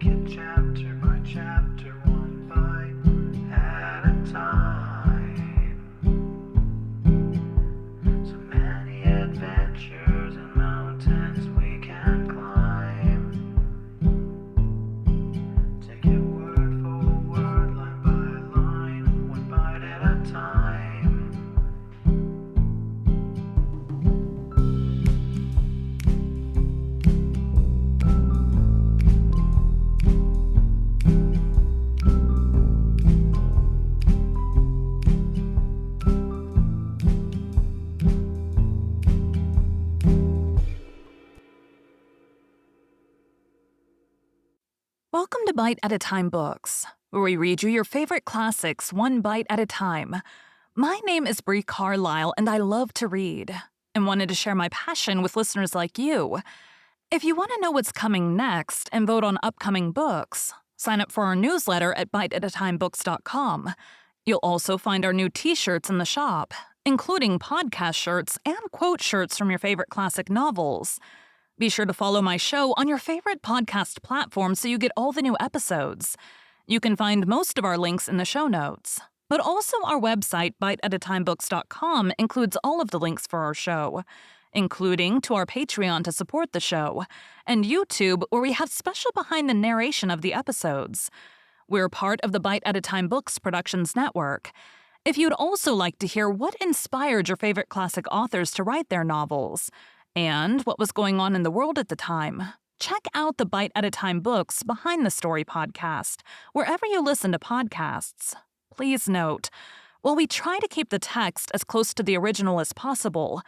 it chapter by chapter, one bite at a time. So many adventures and mountains we can climb. Take it word for word, line by line, one bite at a time. Welcome to Bite at a Time Books, where we read you your favorite classics one bite at a time. My name is Bree Carlile, and I love to read, and wanted to share my passion with listeners like you. If you want to know what's coming next and vote on upcoming books, sign up for our newsletter at biteatatimebooks.com. You'll also find our new t-shirts in the shop, including podcast shirts and quote shirts from your favorite classic novels. Be sure to follow my show on your favorite podcast platform so you get all the new episodes. You can find most of our links in the show notes. But also our website, biteatatimebooks.com, includes all of the links for our show, including to our Patreon to support the show, and YouTube, where we have special behind the narration of the episodes. We're part of the Bite at a Time Books Productions Network. If you'd also like to hear what inspired your favorite classic authors to write their novels, and what was going on in the world at the time, check out the Bite at a Time Books Behind the Story podcast, wherever you listen to podcasts. Please note, while we try to keep the text as close to the original as possible,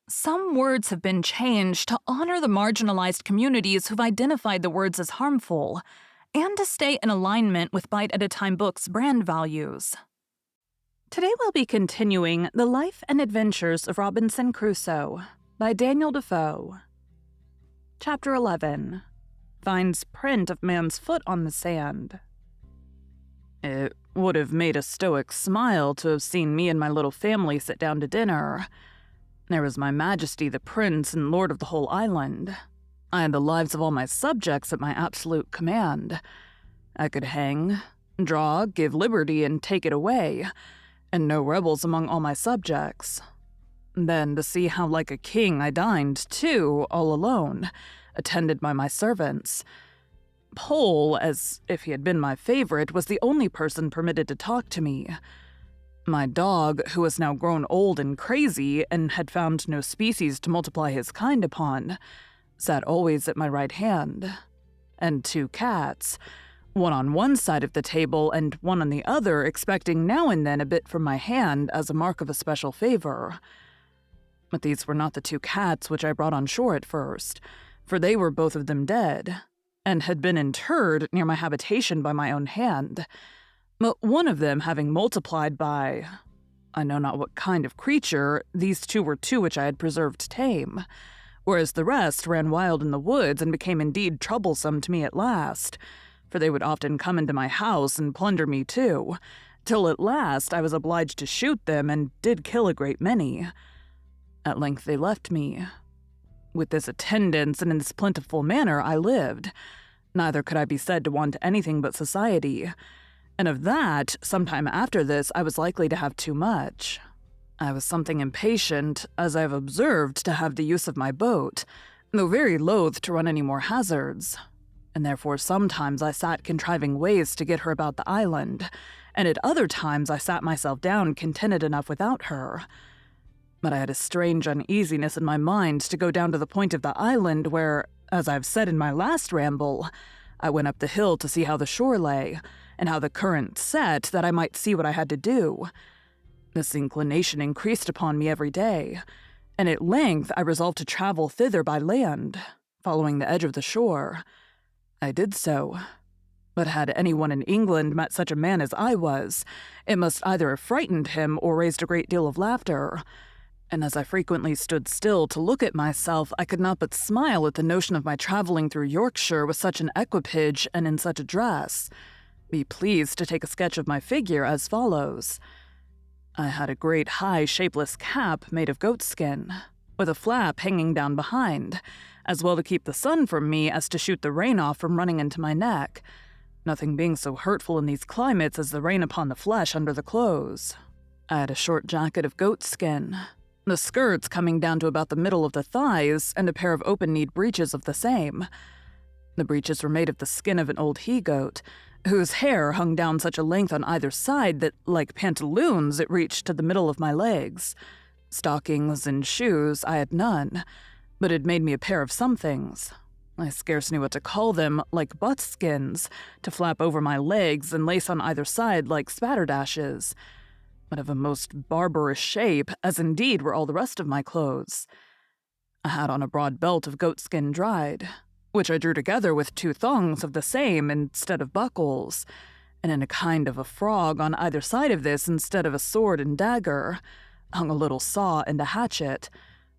some words have been changed to honor the marginalized communities who've identified the words as harmful, and to stay in alignment with Bite at a Time Books' brand values. Today we'll be continuing The Life and Adventures of Robinson Crusoe by Daniel Defoe. Chapter 11. Finds print of man's foot on the sand. It would have made a stoic smile to have seen me and my little family sit down to dinner. There was my majesty the prince and lord of the whole island. I had the lives of all my subjects at my absolute command. I could hang, draw, give liberty, and take it away, and no rebels among all my subjects. Then to see how like a king I dined, too, all alone, attended by my servants. Pole, as if he had been my favorite, was the only person permitted to talk to me. My dog, who was now grown old and crazy, and had found no species to multiply his kind upon, sat always at my right hand. And 2 cats, one on one side of the table and one on the other, expecting now and then a bit from my hand as a mark of a special favor. But these were not the 2 cats which I brought on shore at first, for they were both of them dead, and had been interred near my habitation by my own hand. But one of them having multiplied by, I know not what kind of creature, these 2 were 2 which I had preserved tame, whereas the rest ran wild in the woods and became indeed troublesome to me at last, for they would often come into my house and plunder me too, till at last I was obliged to shoot them and did kill a great many. At length they left me. With this attendance and in this plentiful manner I lived. Neither could I be said to want anything but society, and of that, some time after this, I was likely to have too much. I was something impatient, as I have observed, to have the use of my boat, though very loath to run any more hazards, and therefore sometimes I sat contriving ways to get her about the island, and at other times I sat myself down contented enough without her. But I had a strange uneasiness in my mind to go down to the point of the island where, as I've said in my last ramble, I went up the hill to see how the shore lay, and how the current set, that I might see what I had to do. This inclination increased upon me every day, and at length I resolved to travel thither by land, following the edge of the shore. I did so. But had anyone in England met such a man as I was, it must either have frightened him or raised a great deal of laughter. And as I frequently stood still to look at myself, I could not but smile at the notion of my traveling through Yorkshire with such an equipage and in such a dress. Be pleased to take a sketch of my figure as follows. I had a great high shapeless cap made of goatskin, with a flap hanging down behind, as well to keep the sun from me as to shoot the rain off from running into my neck, nothing being so hurtful in these climates as the rain upon the flesh under the clothes. I had a short jacket of goat skin, the skirts coming down to about the middle of the thighs, and a pair of open-kneed breeches of the same. The breeches were made of the skin of an old he-goat, whose hair hung down such a length on either side that, like pantaloons, it reached to the middle of my legs. Stockings and shoes I had none, but it made me a pair of somethings. I scarce knew what to call them, like buttskins, to flap over my legs and lace on either side like spatterdashes, but of a most barbarous shape, as indeed were all the rest of my clothes. I had on a broad belt of goatskin dried, which I drew together with 2 thongs of the same instead of buckles, and in a kind of a frog on either side of this instead of a sword and dagger, hung a little saw and a hatchet,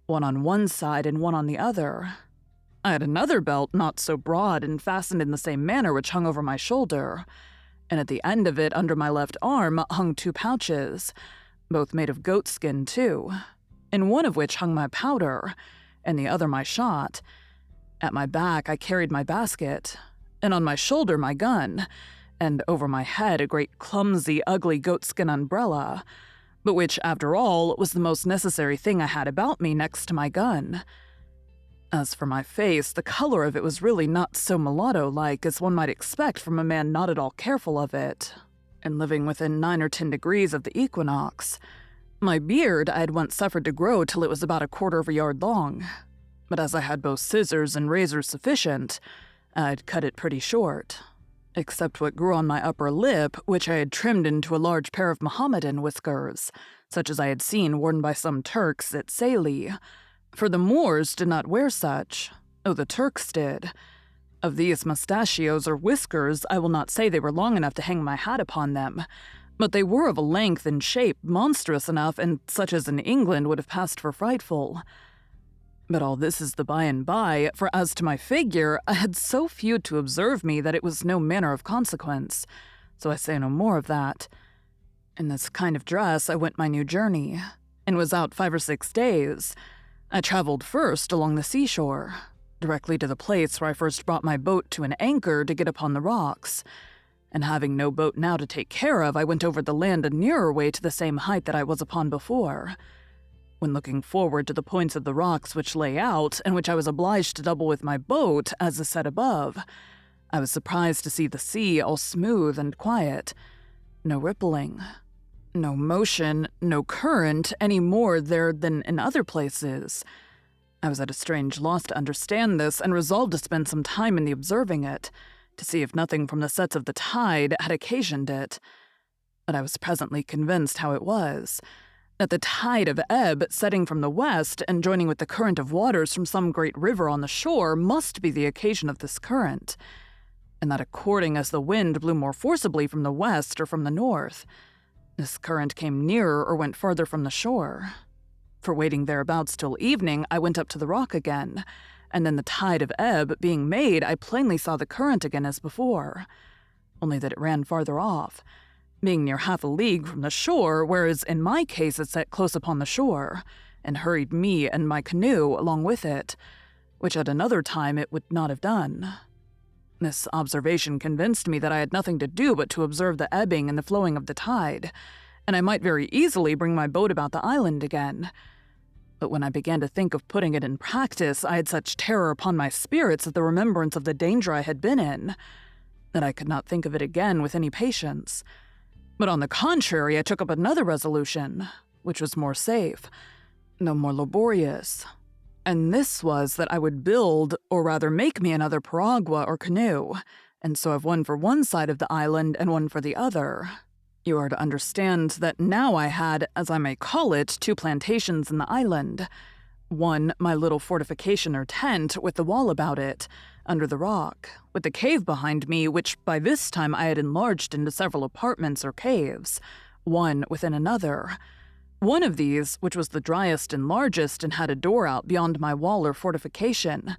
one on one side and one on the other. I had another belt not so broad and fastened in the same manner which hung over my shoulder, and at the end of it under my left arm hung 2 pouches, both made of goatskin too, in one of which hung my powder, and the other my shot. At my back I carried my basket, and on my shoulder my gun, and over my head a great clumsy, ugly goatskin umbrella, but which, after all, was the most necessary thing I had about me next to my gun. As for my face, the color of it was really not so mulatto-like as one might expect from a man not at all careful of it, and living within 9 or 10 degrees of the equinox. My beard I had once suffered to grow till it was about 1/4 of a yard long, but as I had both scissors and razors sufficient, I'd cut it pretty short, except what grew on my upper lip, which I had trimmed into a large pair of Mohammedan whiskers, such as I had seen worn by some Turks at Salih, for the Moors did not wear such, though the Turks did. Of these mustachios or whiskers, I will not say they were long enough to hang my hat upon them, but they were of a length and shape monstrous enough, and such as in England would have passed for frightful. But all this is the by and by, for as to my figure, I had so few to observe me that it was no manner of consequence, so I say no more of that. In this kind of dress I went my new journey, and was out 5 or 6 days. I traveled first along the seashore, directly to the place where I first brought my boat to an anchor to get upon the rocks, and having no boat now to take care of, I went over the land a nearer way to the same height that I was upon before. When looking forward to the points of the rocks which lay out, and which I was obliged to double with my boat, as is said above, I was surprised to see the sea all smooth and quiet, no rippling, no motion, no current, any more there than in other places. I was at a strange loss to understand this, and resolved to spend some time in the observing it, to see if nothing from the sets of the tide had occasioned it. But I was presently convinced how it was, that the tide of ebb setting from the west and joining with the current of waters from some great river on the shore must be the occasion of this current, and that according as the wind blew more forcibly from the west or from the north, this current came nearer or went farther from the shore. For waiting thereabouts till evening, I went up to the rock again, and then the tide of ebb being made, I plainly saw the current again as before, only that it ran farther off, being near 1/2 a league from the shore, whereas in my case it set close upon the shore, and hurried me and my canoe along with it, which at another time it would not have done. This observation convinced me that I had nothing to do but to observe the ebbing and the flowing of the tide, and I might very easily bring my boat about the island again. But when I began to think of putting it in practice, I had such terror upon my spirits at the remembrance of the danger I had been in, that I could not think of it again with any patience. But on the contrary, I took up another resolution, which was more safe, though more laborious. And this was that I would build, or rather make me another piragua or canoe, and so have one for one side of the island and one for the other. You are to understand that now I had, as I may call it, 2 plantations in the island. One, my little fortification or tent with the wall about it, under the rock, with the cave behind me, which by this time I had enlarged into several apartments or caves, one within another. One of these, which was the driest and largest and had a door out beyond my wall or fortification,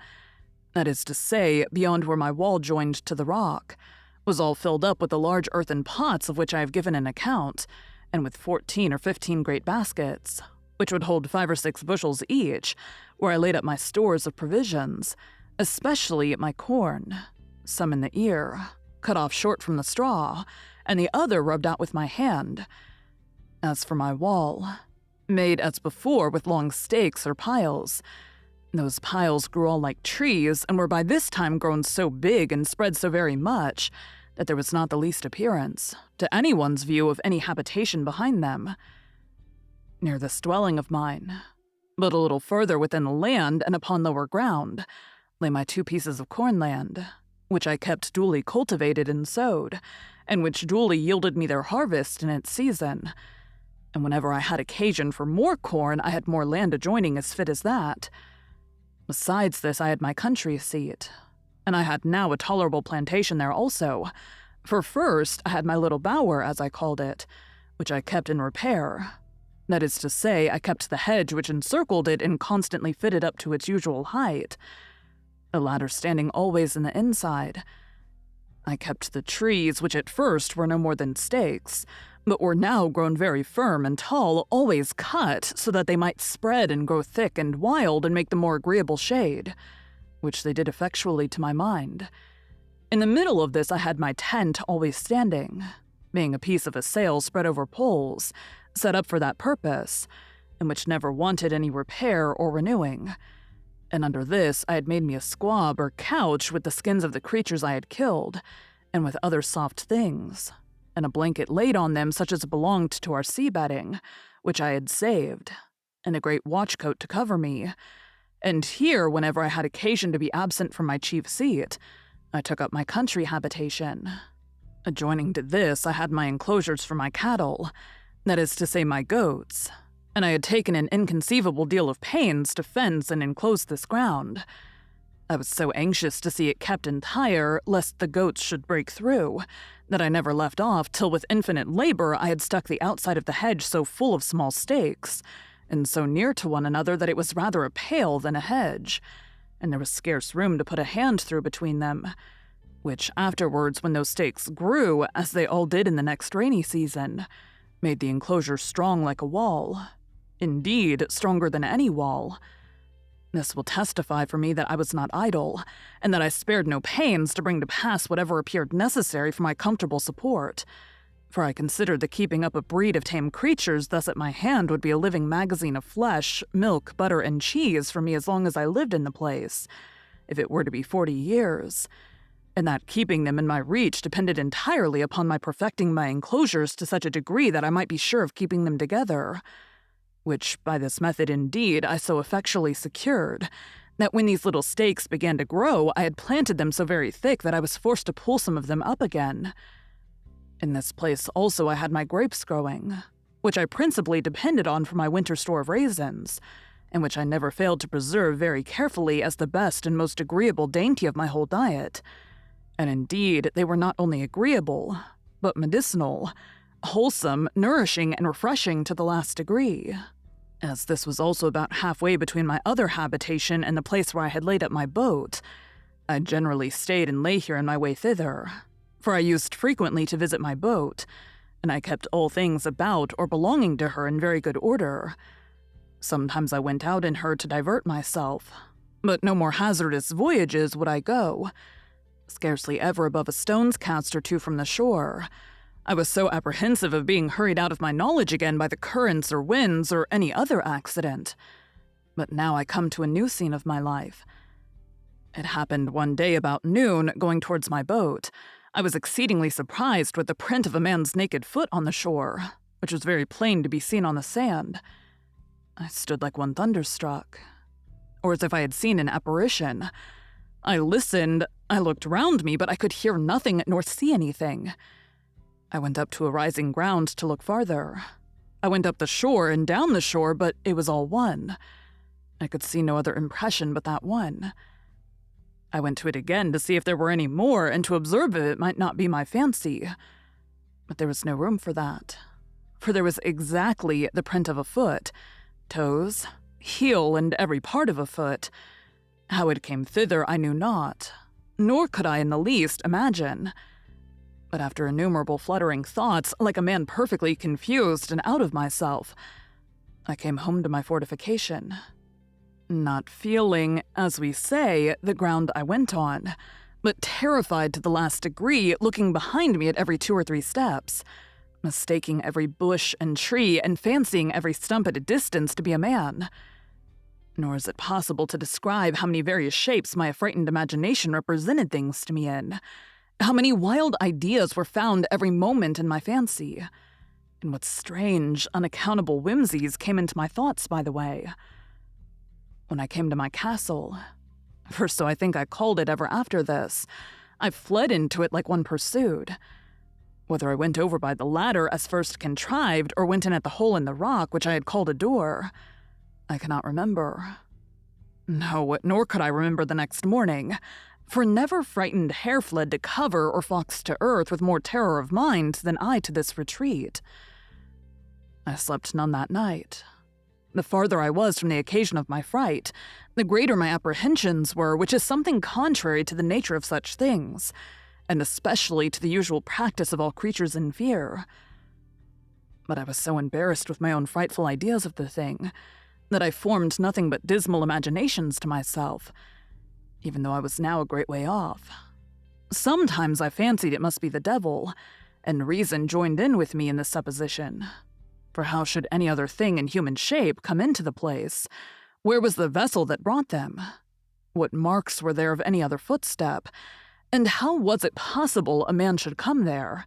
that is to say, beyond where my wall joined to the rock, was all filled up with the large earthen pots of which I have given an account, and with 14 or 15 great baskets, which would hold 5 or 6 bushels each, where I laid up my stores of provisions, especially my corn, some in the ear, cut off short from the straw, and the other rubbed out with my hand. As for my wall, made as before with long stakes or piles, those piles grew all like trees and were by this time grown so big and spread so very much that there was not the least appearance, to anyone's view, of any habitation behind them. Near this dwelling of mine, but a little further within the land and upon lower ground, lay my 2 pieces of cornland, which I kept duly cultivated and sowed, and which duly yielded me their harvest in its season. And whenever I had occasion for more corn, I had more land adjoining as fit as that. Besides this, I had my country seat, and I had now a tolerable plantation there also. For first, I had my little bower, as I called it, which I kept in repair. That is to say, I kept the hedge which encircled it and constantly fitted up to its usual height, the ladder standing always in the inside. I kept the trees, which at first were no more than stakes, but were now grown very firm and tall, always cut, so that they might spread and grow thick and wild and make the more agreeable shade, which they did effectually to my mind. In the middle of this I had my tent always standing, being a piece of a sail spread over poles, set up for that purpose, and which never wanted any repair or renewing. And under this I had made me a squab or couch with the skins of the creatures I had killed, and with other soft things, and a blanket laid on them such as belonged to our sea bedding, which I had saved, and a great watchcoat to cover me. And here, whenever I had occasion to be absent from my chief seat, I took up my country habitation. Adjoining to this, I had my enclosures for my cattle, that is to say, my goats, and I had taken an inconceivable deal of pains to fence and enclose this ground. I was so anxious to see it kept entire, lest the goats should break through, that I never left off till with infinite labor I had stuck the outside of the hedge so full of small stakes, and so near to one another that it was rather a pale than a hedge, and there was scarce room to put a hand through between them, which afterwards, when those stakes grew, as they all did in the next rainy season, made the enclosure strong like a wall, indeed stronger than any wall. This will testify for me that I was not idle, and that I spared no pains to bring to pass whatever appeared necessary for my comfortable support, for I considered the keeping up a breed of tame creatures thus at my hand would be a living magazine of flesh, milk, butter, and cheese for me as long as I lived in the place, if it were to be 40 years, and that keeping them in my reach depended entirely upon my perfecting my enclosures to such a degree that I might be sure of keeping them together, which by this method indeed I so effectually secured, that when these little stakes began to grow, I had planted them so very thick that I was forced to pull some of them up again. In this place also I had my grapes growing, which I principally depended on for my winter store of raisins, and which I never failed to preserve very carefully as the best and most agreeable dainty of my whole diet. And indeed, they were not only agreeable, but medicinal, wholesome, nourishing, and refreshing to the last degree. As this was also about halfway between my other habitation and the place where I had laid up my boat, I generally stayed and lay here in my way thither, for I used frequently to visit my boat, and I kept all things about or belonging to her in very good order. Sometimes I went out in her to divert myself, but no more hazardous voyages would I go, scarcely ever above a stone's cast or 2 from the shore. I was so apprehensive of being hurried out of my knowledge again by the currents or winds or any other accident. But now I come to a new scene of my life. It happened one day about noon, going towards my boat. I was exceedingly surprised with the print of a man's naked foot on the shore, which was very plain to be seen on the sand. I stood like one thunderstruck, or as if I had seen an apparition. I listened, I looked round me, but I could hear nothing nor see anything. I went up to a rising ground to look farther. I went up the shore and down the shore, but it was all one. I could see no other impression but that one. I went to it again to see if there were any more, and to observe if it might not be my fancy. But there was no room for that, for there was exactly the print of a foot, toes, heel, and every part of a foot. How it came thither I knew not, nor could I in the least imagine. But after innumerable fluttering thoughts, like a man perfectly confused and out of myself, I came home to my fortification, not feeling, as we say, the ground I went on, but terrified to the last degree, looking behind me at every 2 or 3 steps, mistaking every bush and tree and fancying every stump at a distance to be a man. Nor is it possible to describe how many various shapes my affrighted imagination represented things to me in, how many wild ideas were found every moment in my fancy, and what strange, unaccountable whimsies came into my thoughts by the way. When I came to my castle, for so I think I called it ever after this, I fled into it like one pursued. Whether I went over by the ladder as first contrived, or went in at the hole in the rock which I had called a door, I cannot remember. No, nor could I remember the next morning, for never frightened hare fled to cover or fox to earth with more terror of mind than I to this retreat. I slept none that night. The farther I was from the occasion of my fright, the greater my apprehensions were, which is something contrary to the nature of such things, and especially to the usual practice of all creatures in fear. But I was so embarrassed with my own frightful ideas of the thing, that I formed nothing but dismal imaginations to myself, even though I was now a great way off. Sometimes I fancied it must be the devil, and reason joined in with me in this supposition. For how should any other thing in human shape come into the place? Where was the vessel that brought them? What marks were there of any other footstep? And how was it possible a man should come there?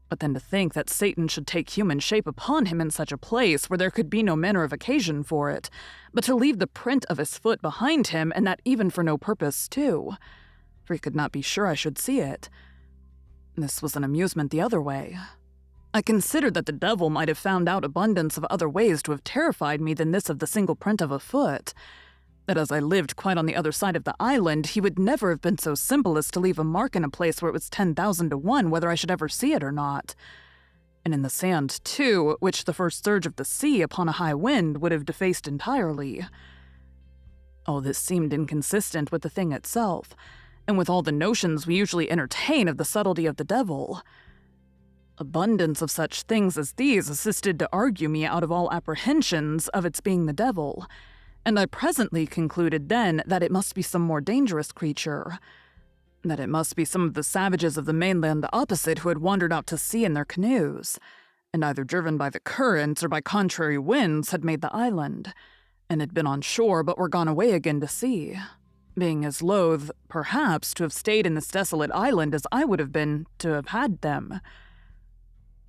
But then to think that Satan should take human shape upon him in such a place where there could be no manner of occasion for it, but to leave the print of his foot behind him, and that even for no purpose too, for he could not be sure I should see it. This was an amusement the other way. I considered that the devil might have found out abundance of other ways to have terrified me than this of the single print of a foot, that as I lived quite on the other side of the island, he would never have been so simple as to leave a mark in a place where it was 10,000 to 1 whether I should ever see it or not. And in the sand, too, which the first surge of the sea upon a high wind would have defaced entirely. All this seemed inconsistent with the thing itself, and with all the notions we usually entertain of the subtlety of the devil. Abundance of such things as these assisted to argue me out of all apprehensions of its being the devil, and I presently concluded then that it must be some more dangerous creature, that it must be some of the savages of the mainland opposite who had wandered out to sea in their canoes, and either driven by the currents or by contrary winds had made the island, and had been on shore but were gone away again to sea, being as loath, perhaps, to have stayed in this desolate island as I would have been to have had them.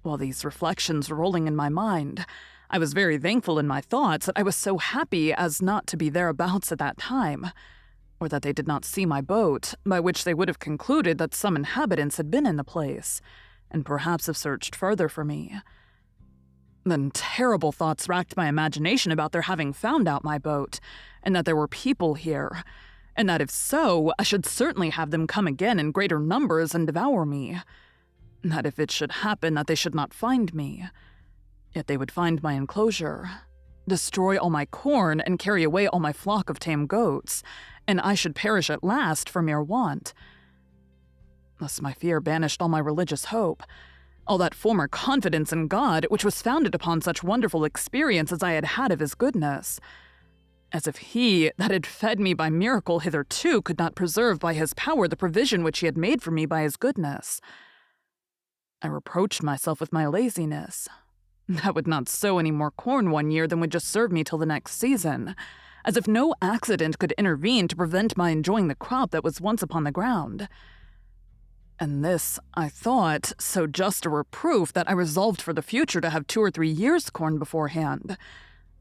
While these reflections were rolling in my mind, I was very thankful in my thoughts that I was so happy as not to be thereabouts at that time, or that they did not see my boat, by which they would have concluded that some inhabitants had been in the place, and perhaps have searched further for me. Then terrible thoughts racked my imagination about their having found out my boat, and that there were people here, and that if so, I should certainly have them come again in greater numbers and devour me. That if it should happen that they should not find me, yet they would find my enclosure, destroy all my corn, and carry away all my flock of tame goats, and I should perish at last for mere want. Thus my fear banished all my religious hope, all that former confidence in God which was founded upon such wonderful experience as I had had of his goodness, as if he that had fed me by miracle hitherto could not preserve by his power the provision which he had made for me by his goodness. I reproached myself with my laziness. That would not sow any more corn one year than would just serve me till the next season, as if no accident could intervene to prevent my enjoying the crop that was once upon the ground. And this, I thought, so just a reproof that I resolved for the future to have 2 or 3 years' corn beforehand,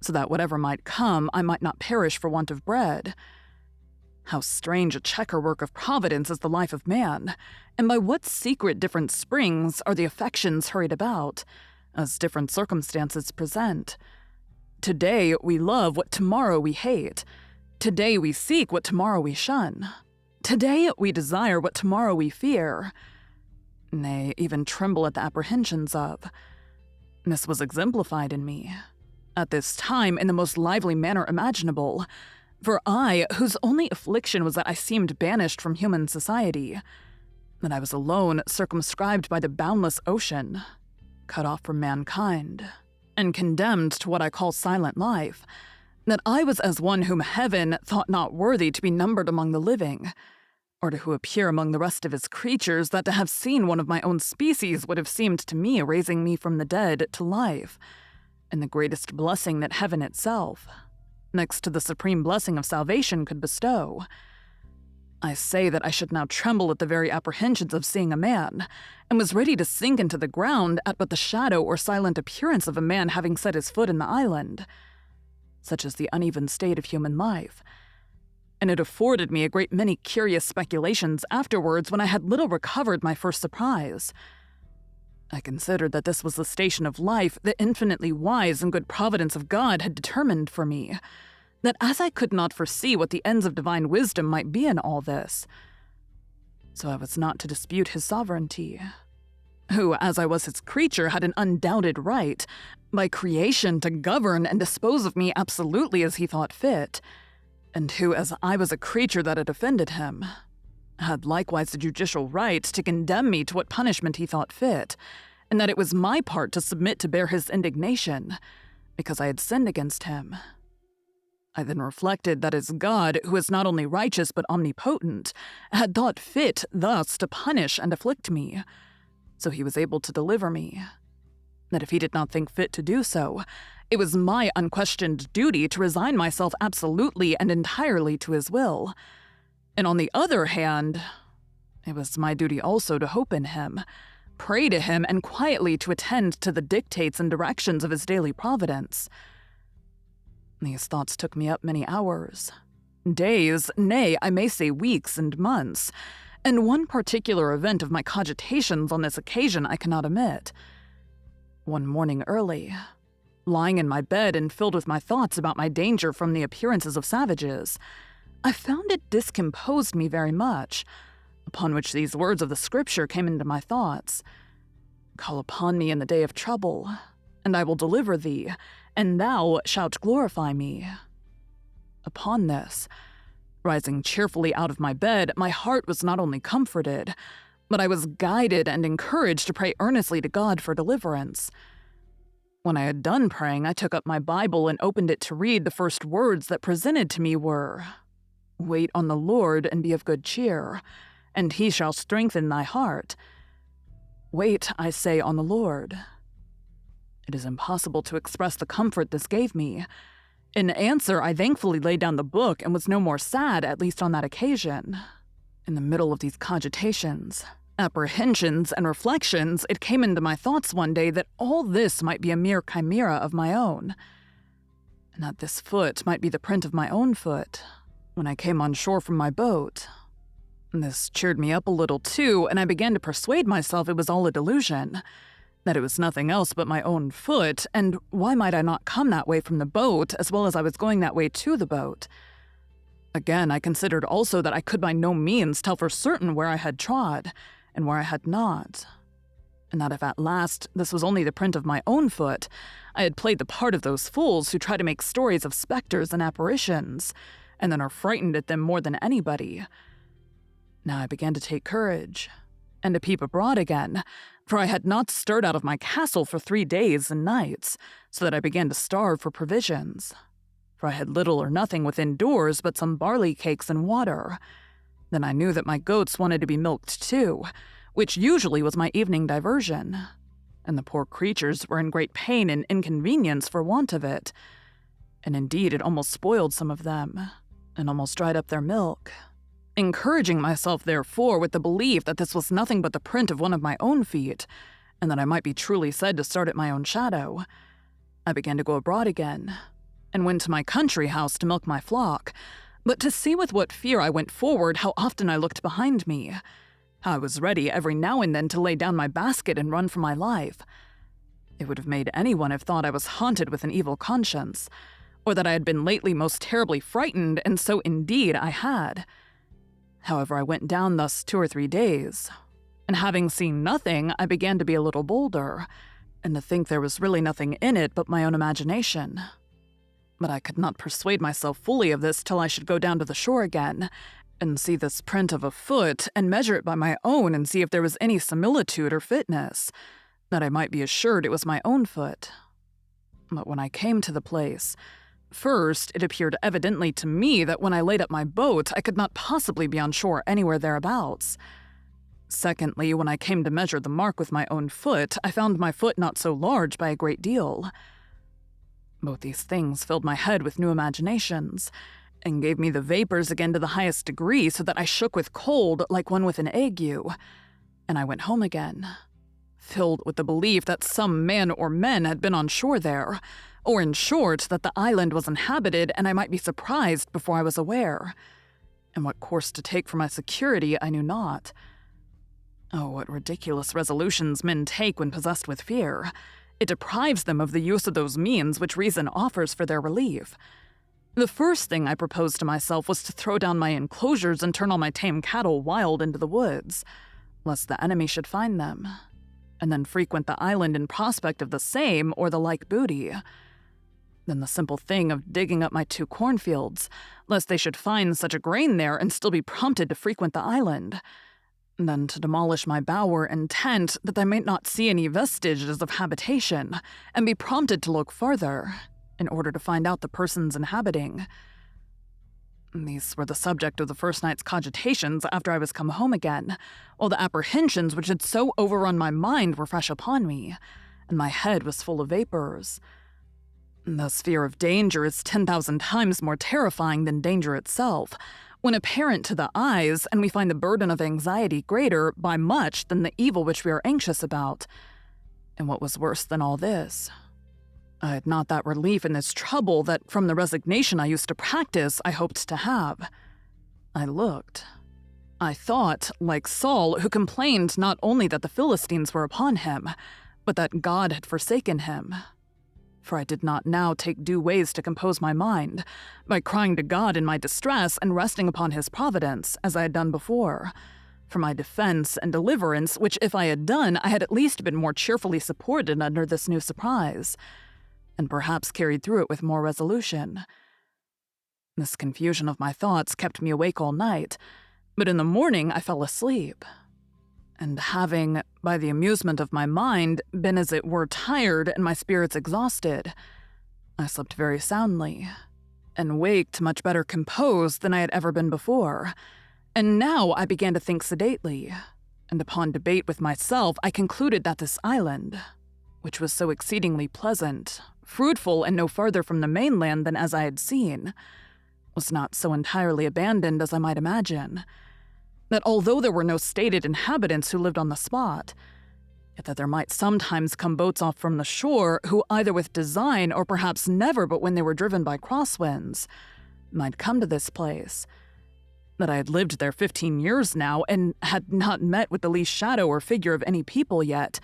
so that whatever might come, I might not perish for want of bread. How strange a checker-work of Providence is the life of man, and by what secret different springs are the affections hurried about, as different circumstances present. Today we love what tomorrow we hate. Today we seek what tomorrow we shun. Today we desire what tomorrow we fear, nay, even tremble at the apprehensions of. This was exemplified in me, at this time in the most lively manner imaginable, for I, whose only affliction was that I seemed banished from human society, that I was alone, circumscribed by the boundless ocean, cut off from mankind, and condemned to what I call silent life, that I was as one whom heaven thought not worthy to be numbered among the living, or to who appear among the rest of his creatures, that to have seen one of my own species would have seemed to me raising me from the dead to life, and the greatest blessing that heaven itself, next to the supreme blessing of salvation, could bestow. I say that I should now tremble at the very apprehensions of seeing a man, and was ready to sink into the ground at but the shadow or silent appearance of a man having set his foot in the island. Such is the uneven state of human life, and it afforded me a great many curious speculations afterwards when I had little recovered my first surprise. I considered that this was the station of life the infinitely wise and good providence of God had determined for me, that as I could not foresee what the ends of divine wisdom might be in all this, so I was not to dispute his sovereignty, who, as I was his creature, had an undoubted right, by creation, to govern and dispose of me absolutely as he thought fit, and who, as I was a creature that had offended him, had likewise the judicial right to condemn me to what punishment he thought fit, and that it was my part to submit to bear his indignation, because I had sinned against him. I then reflected that as God, who is not only righteous but omnipotent, had thought fit thus to punish and afflict me, so he was able to deliver me, that if he did not think fit to do so, it was my unquestioned duty to resign myself absolutely and entirely to his will. And on the other hand, it was my duty also to hope in him, pray to him, and quietly to attend to the dictates and directions of his daily providence. These thoughts took me up many hours, days, nay, I may say weeks and months, and one particular event of my cogitations on this occasion I cannot omit. One morning early, lying in my bed and filled with my thoughts about my danger from the appearances of savages, I found it discomposed me very much, upon which these words of the Scripture came into my thoughts: "Call upon me in the day of trouble, and I will deliver thee, and thou shalt glorify me." Upon this, rising cheerfully out of my bed, my heart was not only comforted, but I was guided and encouraged to pray earnestly to God for deliverance. When I had done praying, I took up my Bible and opened it to read. The first words that presented to me were, "Wait on the Lord and be of good cheer, and he shall strengthen thy heart." Wait, I say, on the Lord. It is impossible to express the comfort this gave me. In answer, I thankfully laid down the book and was no more sad, at least on that occasion. In the middle of these cogitations, apprehensions, and reflections, it came into my thoughts one day that all this might be a mere chimera of my own, and that this foot might be the print of my own foot when I came on shore from my boat. This cheered me up a little too, and I began to persuade myself it was all a delusion, that it was nothing else but my own foot, and why might I not come that way from the boat as well as I was going that way to the boat? Again, I considered also that I could by no means tell for certain where I had trod, and where I had not, and that if at last this was only the print of my own foot, I had played the part of those fools who try to make stories of specters and apparitions, and then are frightened at them more than anybody. Now I began to take courage, and to peep abroad again, for I had not stirred out of my castle for 3 days and nights, so that I began to starve for provisions. For I had little or nothing within doors but some barley cakes and water. Then I knew that my goats wanted to be milked too, which usually was my evening diversion, and the poor creatures were in great pain and inconvenience for want of it, and indeed it almost spoiled some of them, and almost dried up their milk. Encouraging myself, therefore, with the belief that this was nothing but the print of one of my own feet, and that I might be truly said to start at my own shadow, I began to go abroad again, and went to my country house to milk my flock, but to see with what fear I went forward, how often I looked behind me, how I was ready every now and then to lay down my basket and run for my life. It would have made anyone have thought I was haunted with an evil conscience, or that I had been lately most terribly frightened, and so indeed I had. However, I went down thus 2 or 3 days, and having seen nothing, I began to be a little bolder, and to think there was really nothing in it but my own imagination. But I could not persuade myself fully of this till I should go down to the shore again, and see this print of a foot, and measure it by my own, and see if there was any similitude or fitness, that I might be assured it was my own foot. But when I came to the place, first, it appeared evidently to me that when I laid up my boat, I could not possibly be on shore anywhere thereabouts. Secondly, when I came to measure the mark with my own foot, I found my foot not so large by a great deal. Both these things filled my head with new imaginations, and gave me the vapors again to the highest degree, so that I shook with cold like one with an ague, and I went home again, filled with the belief that some man or men had been on shore there, or in short, that the island was inhabited and I might be surprised before I was aware. And what course to take for my security I knew not. Oh, what ridiculous resolutions men take when possessed with fear. It deprives them of the use of those means which reason offers for their relief. The first thing I proposed to myself was to throw down my enclosures and turn all my tame cattle wild into the woods, lest the enemy should find them, and then frequent the island in prospect of the same or the like booty. Then the simple thing of digging up my 2 cornfields, lest they should find such a grain there and still be prompted to frequent the island. Then to demolish my bower and tent, that I might not see any vestiges of habitation, and be prompted to look farther, in order to find out the persons inhabiting. These were the subject of the first night's cogitations after I was come home again, while the apprehensions which had so overrun my mind were fresh upon me, and my head was full of vapors. Thus fear of danger is 10,000 times more terrifying than danger itself, when apparent to the eyes, and we find the burden of anxiety greater by much than the evil which we are anxious about. And what was worse than all this, I had not that relief in this trouble that from the resignation I used to practice I hoped to have. I looked. I thought, like Saul, who complained not only that the Philistines were upon him, but that God had forsaken him. For I did not now take due ways to compose my mind, by crying to God in my distress and resting upon his providence, as I had done before, for my defense and deliverance, which if I had done, I had at least been more cheerfully supported under this new surprise, and perhaps carried through it with more resolution. This confusion of my thoughts kept me awake all night, but in the morning I fell asleep. And having, by the amusement of my mind, been as it were tired and my spirits exhausted, I slept very soundly, and waked much better composed than I had ever been before. And now I began to think sedately, and upon debate with myself I concluded that this island, which was so exceedingly pleasant, fruitful, and no farther from the mainland than as I had seen, was not so entirely abandoned as I might imagine. That although there were no stated inhabitants who lived on the spot, yet that there might sometimes come boats off from the shore who either with design or perhaps never but when they were driven by crosswinds, might come to this place. That I had lived there 15 years now and had not met with the least shadow or figure of any people yet,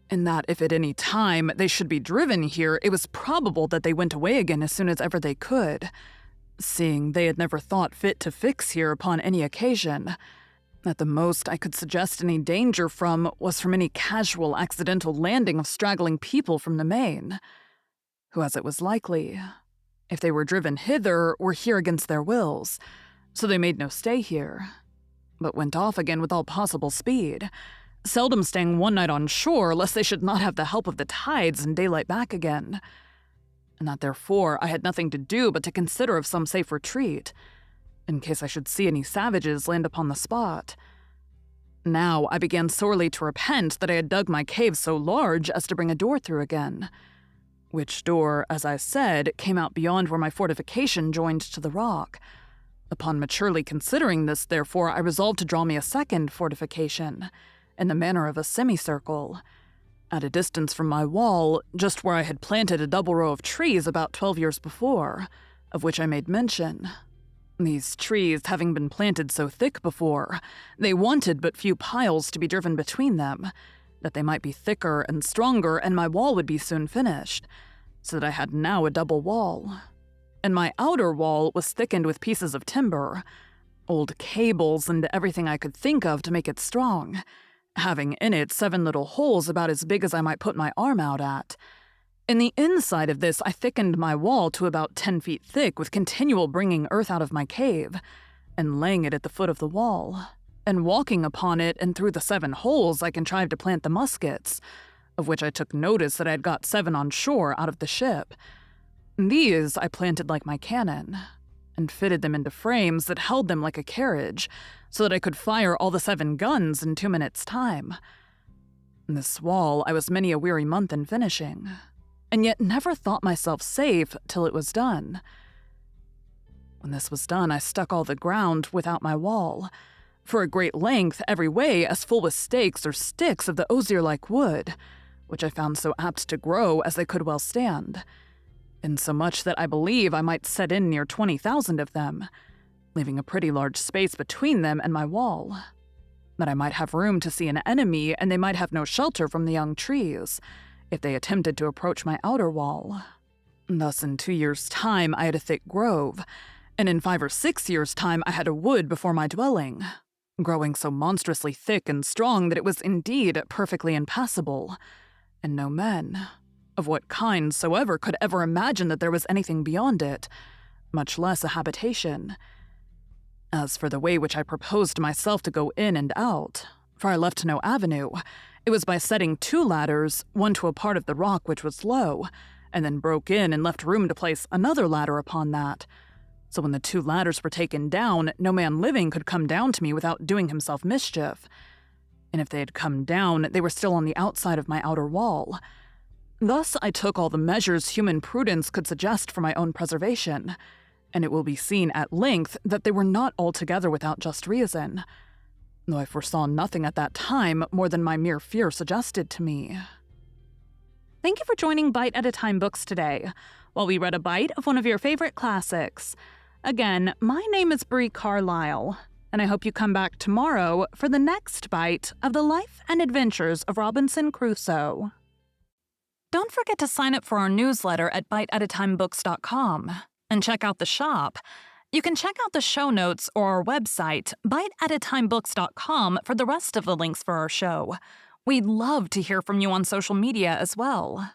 and that if at any time they should be driven here, it was probable that they went away again as soon as ever they could, seeing they had never thought fit to fix here upon any occasion. That the most I could suggest any danger from was from any casual accidental landing of straggling people from the main, who, as it was likely, if they were driven hither, were here against their wills, so they made no stay here, but went off again with all possible speed, seldom staying one night on shore lest they should not have the help of the tides and daylight back again. And that therefore I had nothing to do but to consider of some safe retreat, in case I should see any savages land upon the spot. Now I began sorely to repent that I had dug my cave so large as to bring a door through again, which door, as I said, came out beyond where my fortification joined to the rock. Upon maturely considering this, therefore, I resolved to draw me a second fortification, in the manner of a semicircle, at a distance from my wall, just where I had planted a double row of trees about 12 years before, of which I made mention. These trees having been planted so thick before, they wanted but few piles to be driven between them, that they might be thicker and stronger, and my wall would be soon finished, so that I had now a double wall. And my outer wall was thickened with pieces of timber, old cables, and everything I could think of to make it strong, having in it 7 little holes about as big as I might put my arm out at. In the inside of this I thickened my wall to about 10 feet thick with continual bringing earth out of my cave, and laying it at the foot of the wall, and walking upon it, and through the 7 holes I contrived to plant the muskets, of which I took notice that I had got 7 on shore out of the ship. These I planted like my cannon, and fitted them into frames that held them like a carriage, so that I could fire all the 7 guns in 2 minutes' time. This wall I was many a weary month in finishing, and yet never thought myself safe till it was done. When this was done, I stuck all the ground without my wall, for a great length every way, as full with stakes or sticks of the osier-like wood, which I found so apt to grow as they could well stand, insomuch that I believe I might set in near 20,000 of them, leaving a pretty large space between them and my wall, that I might have room to see an enemy, and they might have no shelter from the young trees, if they attempted to approach my outer wall. Thus in 2 years' time I had a thick grove, and in 5 or 6 years' time I had a wood before my dwelling, growing so monstrously thick and strong that it was indeed perfectly impassable, and no men, of what kind soever, could ever imagine that there was anything beyond it, much less a habitation. As for the way which I proposed myself to go in and out, for I left no avenue, it was by setting 2 ladders, one to a part of the rock which was low, and then broke in and left room to place another ladder upon that. So when the 2 ladders were taken down, no man living could come down to me without doing himself mischief. And if they had come down, they were still on the outside of my outer wall. Thus I took all the measures human prudence could suggest for my own preservation, and it will be seen at length that they were not altogether without just reason, though I foresaw nothing at that time more than my mere fear suggested to me. Thank you for joining Bite at a Time Books today, while we read a bite of one of your favorite classics. Again, my name is Bree Carlile, and I hope you come back tomorrow for the next bite of the life and adventures of Robinson Crusoe. Don't forget to sign up for our newsletter at biteatatimebooks.com and check out the shop. You can check out the show notes or our website, biteatatimebooks.com, for the rest of the links for our show. We'd love to hear from you on social media as well.